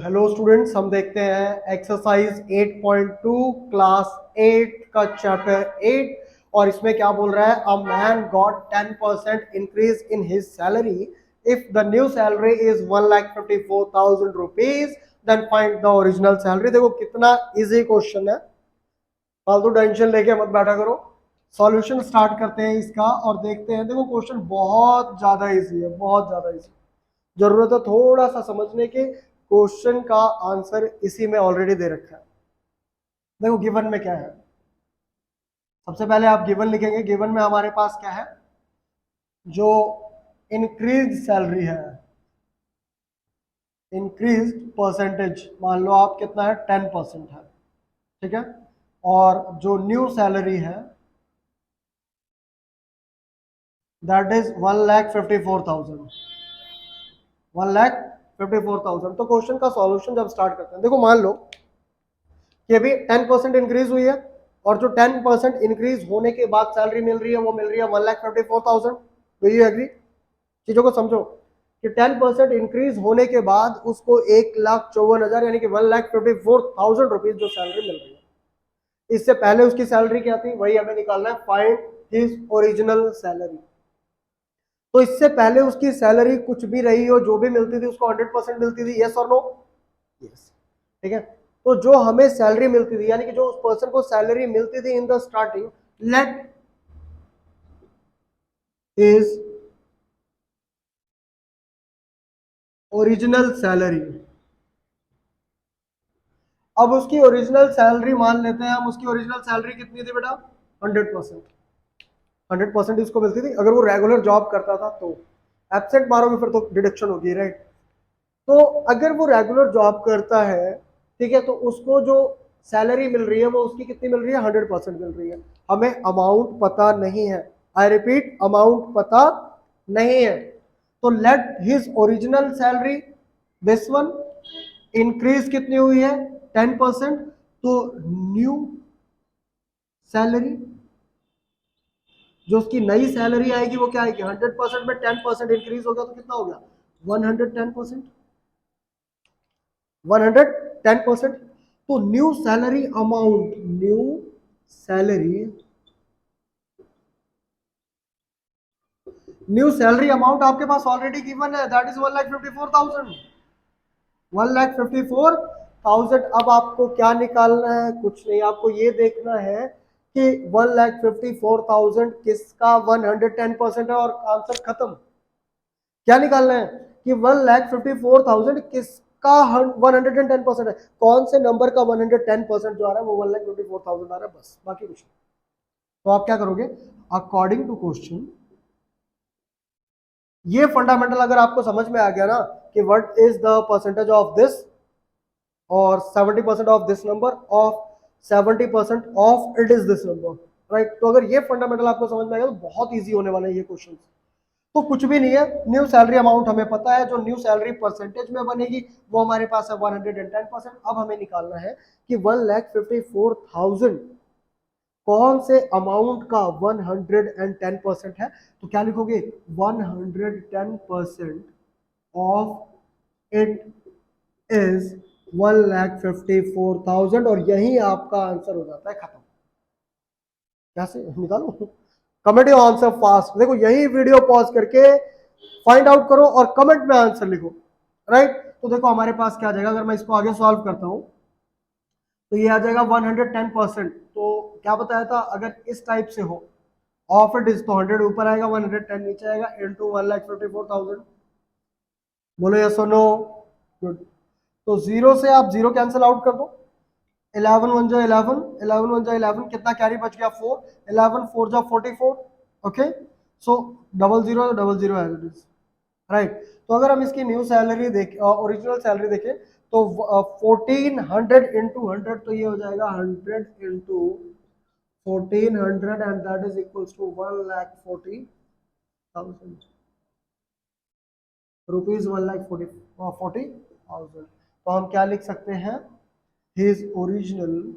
Hello students, हम देखते हैं एक्सरसाइज 8.2 क्लास 8 का चैप्टर 8। और इसमें क्या बोल रहा है? A man got 10% increase in his salary if the new salary is 1,54,000 rupees, then find the original salary. देखो कितना इजी क्वेश्चन है, फालतू टेंशन लेके मत बैठा करो। सॉल्यूशन स्टार्ट करते हैं इसका और देखते हैं। देखो क्वेश्चन बहुत ज्यादा इजी है, बहुत ज्यादा इजी। जरूरत है थोड़ा सा समझने की। क्वेश्चन का आंसर इसी में ऑलरेडी दे रखा है। देखो गिवन में क्या है, सबसे पहले आप गिवन लिखेंगे। गिवन में हमारे पास क्या है? जो इंक्रीज सैलरी है, इंक्रीज परसेंटेज, मान लो आप कितना है, 10% है, ठीक है। और जो न्यू सैलरी है दैट इज 1,54,000, 1,54,000। तो क्वेश्चन का सॉल्यूशन जब स्टार्ट करते हैं, देखो मान लो कि अभी 10% इंक्रीज हुई है और जो 10% इंक्रीज होने के बाद सैलरी मिल रही है वो मिल रही है 1,54,000। Do you agree? चीजों को समझो कि 10% इंक्रीज होने के बाद उसको 1,54,000 यानी कि 1,54,000 रुपीज जो सैलरी मिल रही है। इससे पहले उसकी सैलरी क्या थी, वही हमें निकालना है, फाइंड हिज ओरिजिनल सैलरी। तो इससे पहले उसकी सैलरी कुछ भी रही हो, जो भी मिलती थी उसको 100% मिलती थी, यस और नो? यस, ठीक है। तो जो हमें सैलरी मिलती थी, यानी कि जो उस पर्सन को सैलरी मिलती थी in the starting, let is original salary. अब उसकी ओरिजिनल सैलरी मान लेते हैं हम, उसकी ओरिजिनल सैलरी कितनी थी बेटा? 100%। 100% उसको मिलती थी अगर वो रेगुलर जॉब करता था तो। एब्सेंट मारोगे फिर तो डिडक्शन होगी, राइट? तो अगर वो रेगुलर जॉब करता है, ठीक है, तो उसको जो सैलरी मिल रही है वो उसकी कितनी मिल रही है? 100% मिल रही है। हमें अमाउंट पता नहीं है, आई रिपीट, अमाउंट पता नहीं है। तो late his original salary, this one, increase कितनी हुई है? 10%। तो न्यू सैलरी, जो उसकी नई सैलरी आएगी वो क्या आएगी? 100% में 10% इंक्रीज होगा तो कितना हो गया? 110%, 110%। तो new salary amount, new salary, new salary amount आपके पास ऑलरेडी गिवन है, दैट इज 1,54,000, 1,54,000। अब आपको क्या निकालना है? कुछ नहीं, आपको ये देखना है कि 1,54,000 किसका 110% है और आंसर खत्म। क्या निकालना है कि 1,54,000 किसका 110% है? कौन से नंबर का 110% जो आ रहा है वो 1,54,000 आ रहा है, बस, बाकी कुछ नहीं। तो आप क्या करोगे? अकॉर्डिंग टू क्वेश्चन, ये फंडामेंटल अगर आपको समझ में आ गया ना कि what is the percentage of this और 70% of this number of 70% of it is this number, right? तो अगर ये फंडामेंटल आपको समझ में आ गया तो बहुत इजी होने वाला है ये क्वेश्चन। तो कुछ भी नहीं है, न्यू सैलरी अमाउंट हमें पता है, जो न्यू सैलरी परसेंटेज में बनेगी वो हमारे पास है 110%। अब हमें निकालना है कि 1,54,000 कौन से अमाउंट का 110% है। तो क्या लिखोगे? 110% ऑफ इट इज 1,54,000 और यही आपका आंसर हो जाता है, खत्म। कैसे निकालो? Comment your answer fast. देखो यही वीडियो पॉज करके फाइंड आउट करो और कमेंट में आंसर लिखो, राइट? तो देखो हमारे पास क्या आ जाएगा, अगर मैं इसको आगे सॉल्व करता हूं तो ये आ जाएगा 110%। तो क्या बताया था, अगर इस टाइप से हो, ऑफ इट इज तो 100 ऊपर आएगा, 110 नीचे आएगा, इनटू 1,54,000। बोलो यस और नो? गुड। तो जीरो से आप जीरो कैंसिल आउट कर दो। 11 वन जा 11, 11 वन जा 11, कितना कैरी बच गया? 4, 11 4 जा 44। Okay, so double zero double zero as it is, right? तो अगर हम इसकी न्यू सैलरी देखें, ओरिजिनल सैलरी देखें, तो 1,400 इंटू 100, तो ये हो जाएगा 100 into 1,400 and that is equals to 1,40,000 rupees, 1,40,000। तो हम क्या लिख सकते हैं? His original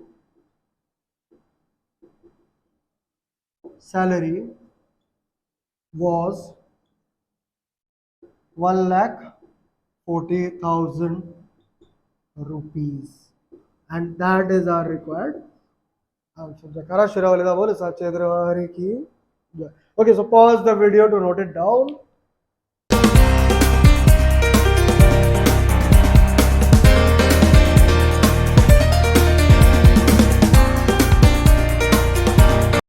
salary was 1,40,000 rupees, and that is our required answer. Jakara Shiravalida Bole Sache Drawari ki. Okay, so pause the video to note it down.